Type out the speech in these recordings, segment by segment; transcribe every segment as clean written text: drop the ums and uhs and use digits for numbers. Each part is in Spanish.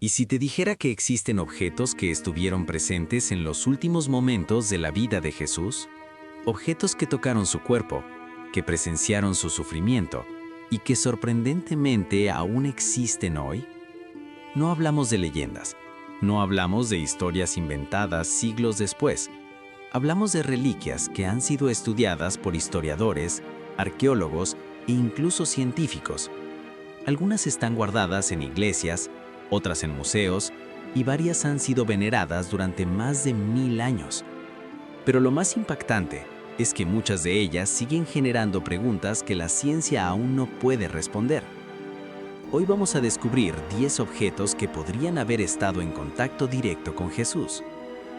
¿Y si te dijera que existen objetos que estuvieron presentes en los últimos momentos de la vida de Jesús? Objetos que tocaron su cuerpo, que presenciaron su sufrimiento y que sorprendentemente aún existen hoy. No hablamos de leyendas, no hablamos de historias inventadas siglos después. Hablamos de reliquias que han sido estudiadas por historiadores, arqueólogos e incluso científicos. Algunas están guardadas en iglesias, otras en museos, y varias han sido veneradas durante más de 1000 años. Pero lo más impactante es que muchas de ellas siguen generando preguntas que la ciencia aún no puede responder. Hoy vamos a descubrir 10 objetos que podrían haber estado en contacto directo con Jesús,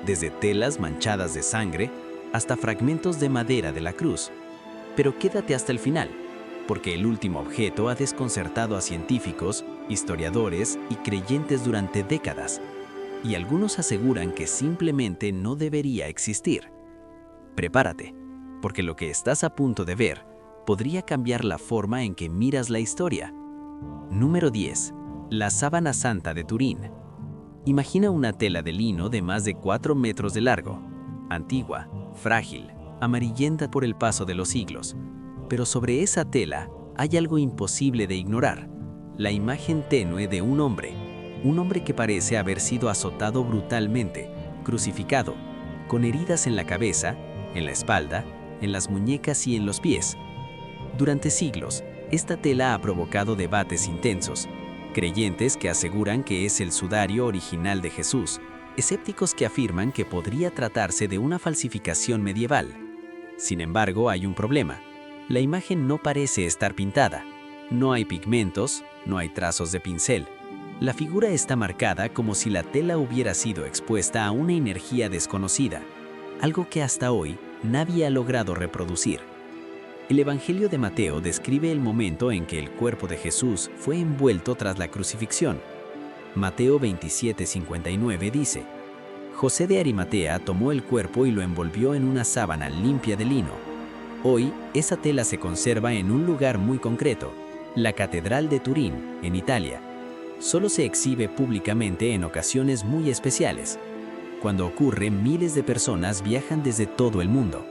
desde telas manchadas de sangre hasta fragmentos de madera de la cruz. Pero quédate hasta el final, porque el último objeto ha desconcertado a científicos, historiadores y creyentes durante décadas, y algunos aseguran que simplemente no debería existir. Prepárate, porque lo que estás a punto de ver podría cambiar la forma en que miras la historia. Número 10. La sábana santa de Turín. Imagina una tela de lino de más de 4 metros de largo, antigua, frágil, amarillenta por el paso de los siglos. Pero sobre esa tela hay algo imposible de ignorar: la imagen tenue de un hombre que parece haber sido azotado brutalmente, crucificado, con heridas en la cabeza, en la espalda, en las muñecas y en los pies. Durante siglos, esta tela ha provocado debates intensos. Creyentes que aseguran que es el sudario original de Jesús, escépticos que afirman que podría tratarse de una falsificación medieval. Sin embargo, hay un problema. La imagen no parece estar pintada. No hay pigmentos, no hay trazos de pincel. La figura está marcada como si la tela hubiera sido expuesta a una energía desconocida, algo que hasta hoy nadie ha logrado reproducir. El Evangelio de Mateo describe el momento en que el cuerpo de Jesús fue envuelto tras la crucifixión. Mateo 27:59 dice: José de Arimatea tomó el cuerpo y lo envolvió en una sábana limpia de lino. Hoy, esa tela se conserva en un lugar muy concreto, la Catedral de Turín, en Italia. Solo se exhibe públicamente en ocasiones muy especiales. Cuando ocurre, miles de personas viajan desde todo el mundo.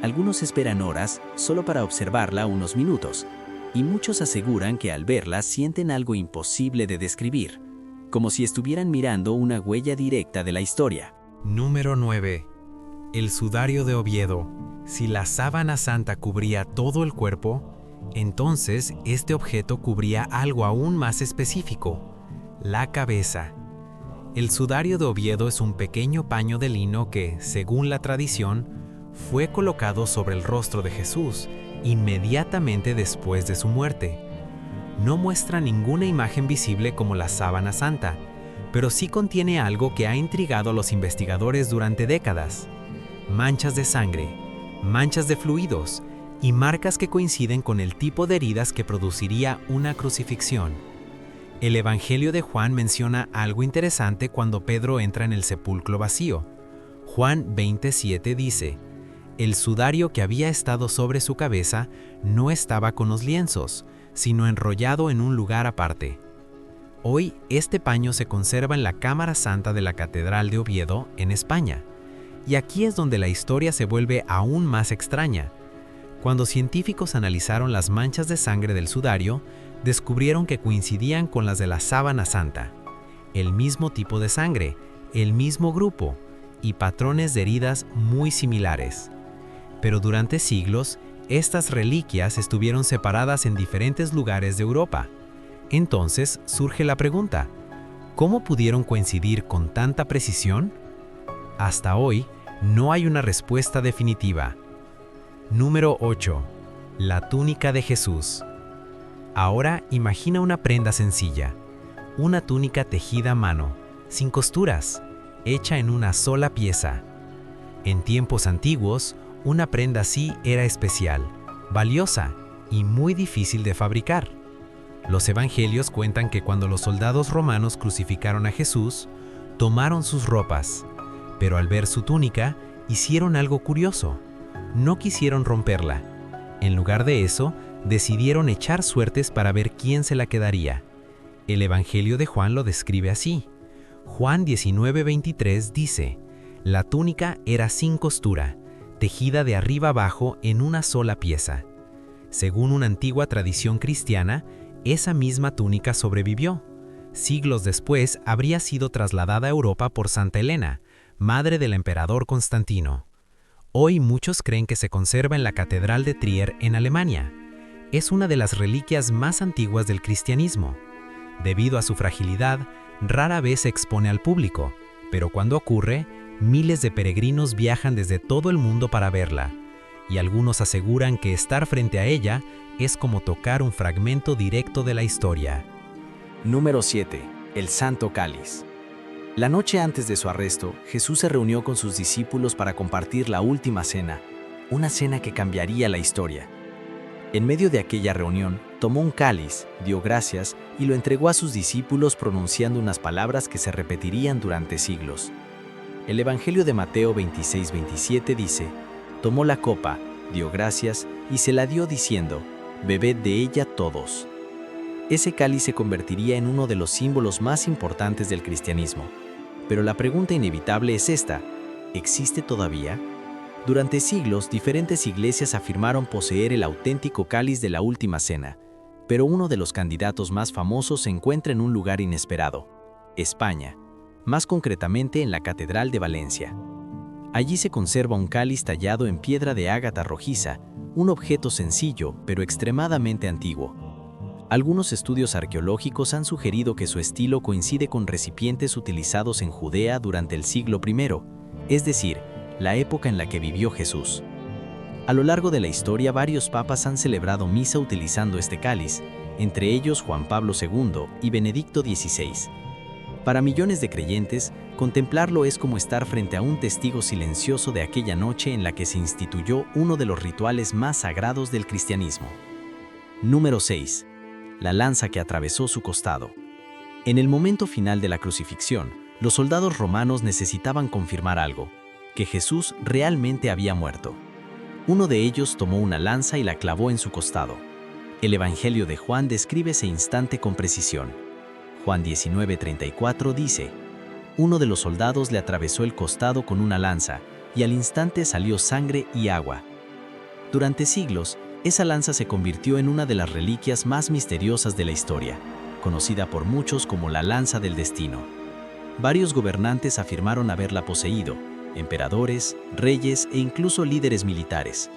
Algunos esperan horas solo para observarla unos minutos, y muchos aseguran que al verla sienten algo imposible de describir, como si estuvieran mirando una huella directa de la historia. Número 9. El sudario de Oviedo. Si la sábana santa cubría todo el cuerpo, entonces este objeto cubría algo aún más específico: la cabeza. El sudario de Oviedo es un pequeño paño de lino que, según la tradición, fue colocado sobre el rostro de Jesús inmediatamente después de su muerte. No muestra ninguna imagen visible como la sábana santa, pero sí contiene algo que ha intrigado a los investigadores durante décadas: manchas de sangre, manchas de fluidos y marcas que coinciden con el tipo de heridas que produciría una crucifixión. El Evangelio de Juan menciona algo interesante cuando Pedro entra en el sepulcro vacío. Juan 20:7 dice: el sudario que había estado sobre su cabeza no estaba con los lienzos, sino enrollado en un lugar aparte. Hoy, este paño se conserva en la Cámara Santa de la Catedral de Oviedo, en España. Y aquí es donde la historia se vuelve aún más extraña. Cuando científicos analizaron las manchas de sangre del sudario, descubrieron que coincidían con las de la sábana santa. El mismo tipo de sangre, el mismo grupo, y patrones de heridas muy similares. Pero durante siglos, estas reliquias estuvieron separadas en diferentes lugares de Europa. Entonces surge la pregunta: ¿cómo pudieron coincidir con tanta precisión? Hasta hoy, no hay una respuesta definitiva. Número 8. La túnica de Jesús. Ahora imagina una prenda sencilla, una túnica tejida a mano, sin costuras, hecha en una sola pieza. En tiempos antiguos, una prenda así era especial, valiosa y muy difícil de fabricar. Los evangelios cuentan que cuando los soldados romanos crucificaron a Jesús, tomaron sus ropas, pero al ver su túnica, hicieron algo curioso: no quisieron romperla. En lugar de eso, decidieron echar suertes para ver quién se la quedaría. El Evangelio de Juan lo describe así: Juan 19:23 dice, «La túnica era sin costura, tejida de arriba abajo en una sola pieza». Según una antigua tradición cristiana, esa misma túnica sobrevivió. Siglos después habría sido trasladada a Europa por Santa Elena, madre del emperador Constantino. Hoy muchos creen que se conserva en la Catedral de Trier en Alemania. Es una de las reliquias más antiguas del cristianismo. Debido a su fragilidad, rara vez se expone al público, pero cuando ocurre, miles de peregrinos viajan desde todo el mundo para verla, y algunos aseguran que estar frente a ella es como tocar un fragmento directo de la historia. Número 7. El Santo Cáliz. La noche antes de su arresto, Jesús se reunió con sus discípulos para compartir la última cena, una cena que cambiaría la historia. En medio de aquella reunión, tomó un cáliz, dio gracias y lo entregó a sus discípulos pronunciando unas palabras que se repetirían durante siglos. El Evangelio de Mateo 26:27 dice, tomó la copa, dio gracias y se la dio diciendo, bebed de ella todos. Ese cáliz se convertiría en uno de los símbolos más importantes del cristianismo. Pero la pregunta inevitable es esta, ¿existe todavía? Durante siglos, diferentes iglesias afirmaron poseer el auténtico cáliz de la última cena, pero uno de los candidatos más famosos se encuentra en un lugar inesperado, España, más concretamente en la Catedral de Valencia. Allí se conserva un cáliz tallado en piedra de ágata rojiza, un objeto sencillo pero extremadamente antiguo. Algunos estudios arqueológicos han sugerido que su estilo coincide con recipientes utilizados en Judea durante el siglo I, es decir, la época en la que vivió Jesús. A lo largo de la historia, varios papas han celebrado misa utilizando este cáliz, entre ellos Juan Pablo II y Benedicto XVI. Para millones de creyentes, contemplarlo es como estar frente a un testigo silencioso de aquella noche en la que se instituyó uno de los rituales más sagrados del cristianismo. Número 6. La lanza que atravesó su costado. En el momento final de la crucifixión, los soldados romanos necesitaban confirmar algo, que Jesús realmente había muerto. Uno de ellos tomó una lanza y la clavó en su costado. El Evangelio de Juan describe ese instante con precisión. Juan 19:34 dice, uno de los soldados le atravesó el costado con una lanza, y al instante salió sangre y agua. Durante siglos, esa lanza se convirtió en una de las reliquias más misteriosas de la historia, conocida por muchos como la lanza del destino. Varios gobernantes afirmaron haberla poseído, emperadores, reyes e incluso líderes militares.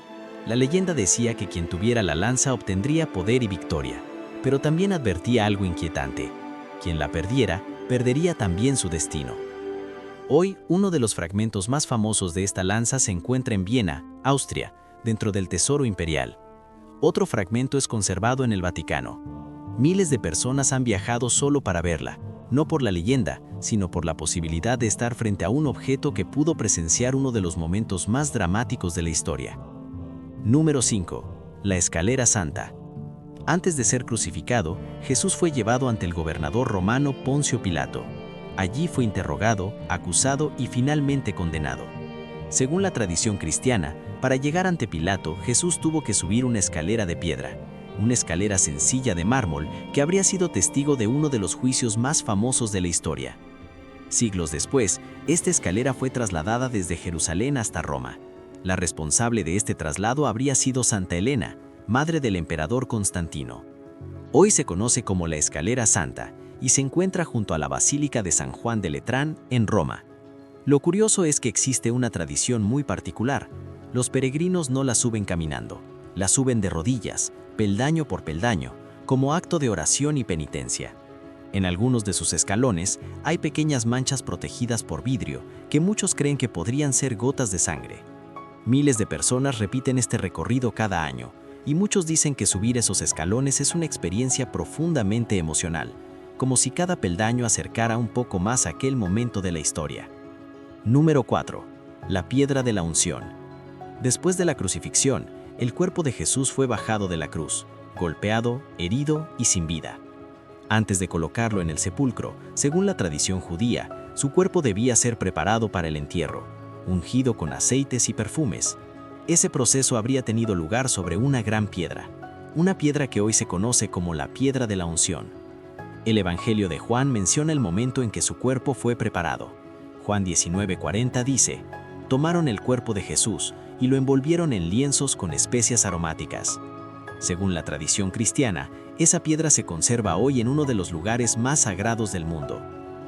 La leyenda decía que quien tuviera la lanza obtendría poder y victoria, pero también advertía algo inquietante. Quien la perdiera, perdería también su destino. Hoy, uno de los fragmentos más famosos de esta lanza se encuentra en Viena, Austria, dentro del Tesoro Imperial. Otro fragmento es conservado en el Vaticano. Miles de personas han viajado solo para verla, no por la leyenda, sino por la posibilidad de estar frente a un objeto que pudo presenciar uno de los momentos más dramáticos de la historia. Número 5. La Escalera Santa. Antes de ser crucificado, Jesús fue llevado ante el gobernador romano Poncio Pilato. Allí fue interrogado, acusado y finalmente condenado. Según la tradición cristiana, para llegar ante Pilato, Jesús tuvo que subir una escalera de piedra, una escalera sencilla de mármol que habría sido testigo de uno de los juicios más famosos de la historia. Siglos después, esta escalera fue trasladada desde Jerusalén hasta Roma. La responsable de este traslado habría sido Santa Elena, madre del emperador Constantino. Hoy se conoce como la Escalera Santa y se encuentra junto a la Basílica de San Juan de Letrán, en Roma. Lo curioso es que existe una tradición muy particular. Los peregrinos no la suben caminando, la suben de rodillas, peldaño por peldaño, como acto de oración y penitencia. En algunos de sus escalones hay pequeñas manchas protegidas por vidrio que muchos creen que podrían ser gotas de sangre. Miles de personas repiten este recorrido cada año, y muchos dicen que subir esos escalones es una experiencia profundamente emocional, como si cada peldaño acercara un poco más a aquel momento de la historia. Número 4. La piedra de la unción. Después de la crucifixión, el cuerpo de Jesús fue bajado de la cruz, golpeado, herido y sin vida. Antes de colocarlo en el sepulcro, según la tradición judía, su cuerpo debía ser preparado para el entierro, ungido con aceites y perfumes. Ese proceso habría tenido lugar sobre una gran piedra, una piedra que hoy se conoce como la piedra de la unción. El Evangelio de Juan menciona el momento en que su cuerpo fue preparado. Juan 19:40 dice: tomaron el cuerpo de Jesús y lo envolvieron en lienzos con especias aromáticas. Según la tradición cristiana, esa piedra se conserva hoy en uno de los lugares más sagrados del mundo,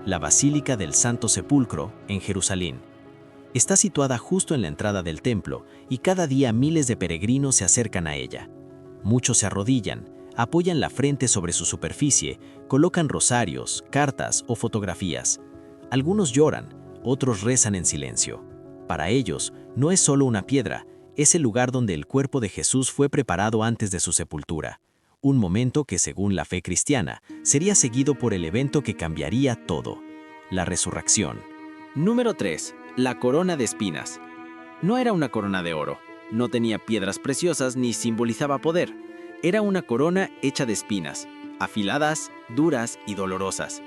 la Basílica del Santo Sepulcro, en Jerusalén. Está situada justo en la entrada del templo y cada día miles de peregrinos se acercan a ella. Muchos se arrodillan, apoyan la frente sobre su superficie, colocan rosarios, cartas o fotografías. Algunos lloran, otros rezan en silencio. Para ellos, no es solo una piedra, es el lugar donde el cuerpo de Jesús fue preparado antes de su sepultura. Un momento que, según la fe cristiana, sería seguido por el evento que cambiaría todo: la resurrección. Número 3. La corona de espinas. No era una corona de oro, no tenía piedras preciosas ni simbolizaba poder. Era una corona hecha de espinas, afiladas, duras y dolorosas.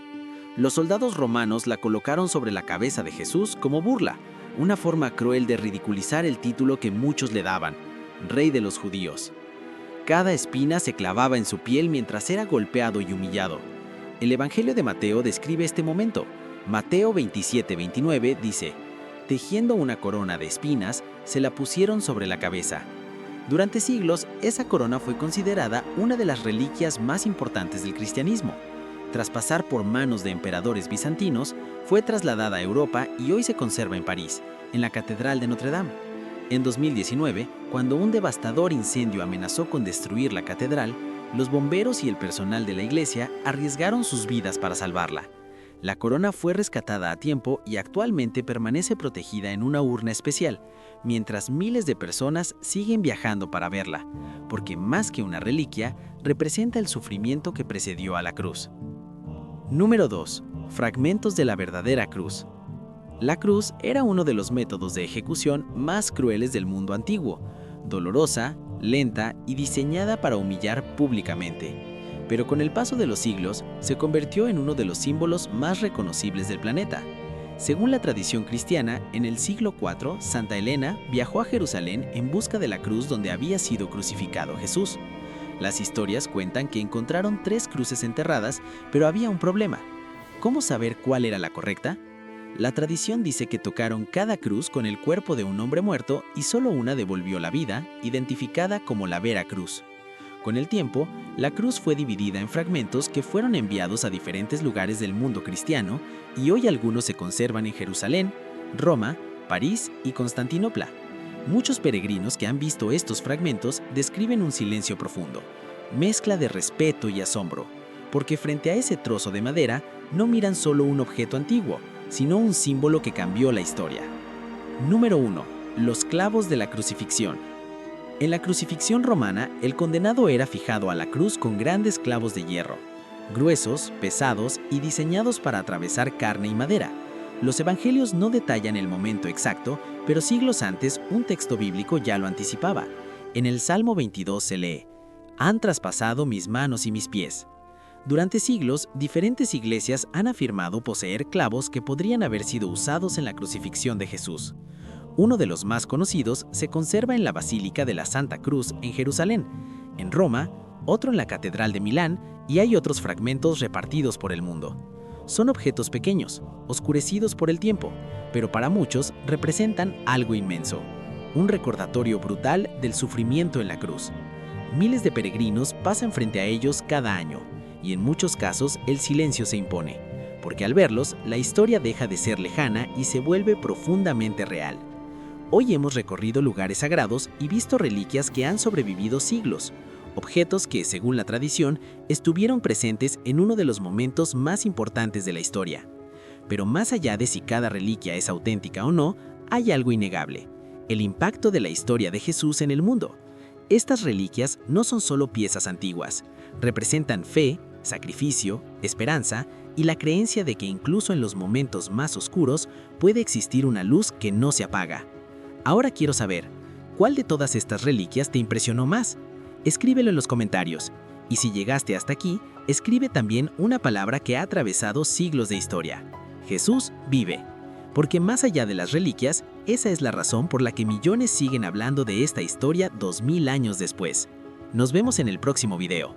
Los soldados romanos la colocaron sobre la cabeza de Jesús como burla, una forma cruel de ridiculizar el título que muchos le daban, Rey de los Judíos. Cada espina se clavaba en su piel mientras era golpeado y humillado. El Evangelio de Mateo describe este momento. Mateo 27:29 dice: tejiendo una corona de espinas, se la pusieron sobre la cabeza. Durante siglos, esa corona fue considerada una de las reliquias más importantes del cristianismo. Tras pasar por manos de emperadores bizantinos, fue trasladada a Europa y hoy se conserva en París, en la Catedral de Notre Dame. En 2019, cuando un devastador incendio amenazó con destruir la catedral, los bomberos y el personal de la iglesia arriesgaron sus vidas para salvarla. La corona fue rescatada a tiempo y actualmente permanece protegida en una urna especial, mientras miles de personas siguen viajando para verla, porque más que una reliquia, representa el sufrimiento que precedió a la cruz. Número 2. Fragmentos de la verdadera cruz. La cruz era uno de los métodos de ejecución más crueles del mundo antiguo, dolorosa, lenta y diseñada para humillar públicamente. Pero con el paso de los siglos, se convirtió en uno de los símbolos más reconocibles del planeta. Según la tradición cristiana, en el siglo IV, Santa Elena viajó a Jerusalén en busca de la cruz donde había sido crucificado Jesús. Las historias cuentan que encontraron 3 cruces enterradas, pero había un problema. ¿Cómo saber cuál era la correcta? La tradición dice que tocaron cada cruz con el cuerpo de un hombre muerto y solo una devolvió la vida, identificada como la Vera Cruz. Con el tiempo, la cruz fue dividida en fragmentos que fueron enviados a diferentes lugares del mundo cristiano y hoy algunos se conservan en Jerusalén, Roma, París y Constantinopla. Muchos peregrinos que han visto estos fragmentos describen un silencio profundo, mezcla de respeto y asombro, porque frente a ese trozo de madera no miran solo un objeto antiguo, sino un símbolo que cambió la historia. Número 1. Los clavos de la crucifixión. En la crucifixión romana, el condenado era fijado a la cruz con grandes clavos de hierro, gruesos, pesados y diseñados para atravesar carne y madera. Los evangelios no detallan el momento exacto, pero siglos antes un texto bíblico ya lo anticipaba. En el Salmo 22 se lee: «Han traspasado mis manos y mis pies». Durante siglos, diferentes iglesias han afirmado poseer clavos que podrían haber sido usados en la crucifixión de Jesús. Uno de los más conocidos se conserva en la Basílica de la Santa Cruz en Jerusalén, en Roma, otro en la Catedral de Milán y hay otros fragmentos repartidos por el mundo. Son objetos pequeños, oscurecidos por el tiempo, pero para muchos representan algo inmenso, un recordatorio brutal del sufrimiento en la cruz. Miles de peregrinos pasan frente a ellos cada año, y en muchos casos el silencio se impone, porque al verlos, la historia deja de ser lejana y se vuelve profundamente real. Hoy hemos recorrido lugares sagrados y visto reliquias que han sobrevivido siglos, objetos que, según la tradición, estuvieron presentes en uno de los momentos más importantes de la historia. Pero más allá de si cada reliquia es auténtica o no, hay algo innegable: el impacto de la historia de Jesús en el mundo. Estas reliquias no son solo piezas antiguas, representan fe, sacrificio, esperanza y la creencia de que incluso en los momentos más oscuros puede existir una luz que no se apaga. Ahora quiero saber, ¿cuál de todas estas reliquias te impresionó más? Escríbelo en los comentarios. Y si llegaste hasta aquí, escribe también una palabra que ha atravesado siglos de historia: Jesús vive. Porque más allá de las reliquias, esa es la razón por la que millones siguen hablando de esta historia 2000 años después. Nos vemos en el próximo video.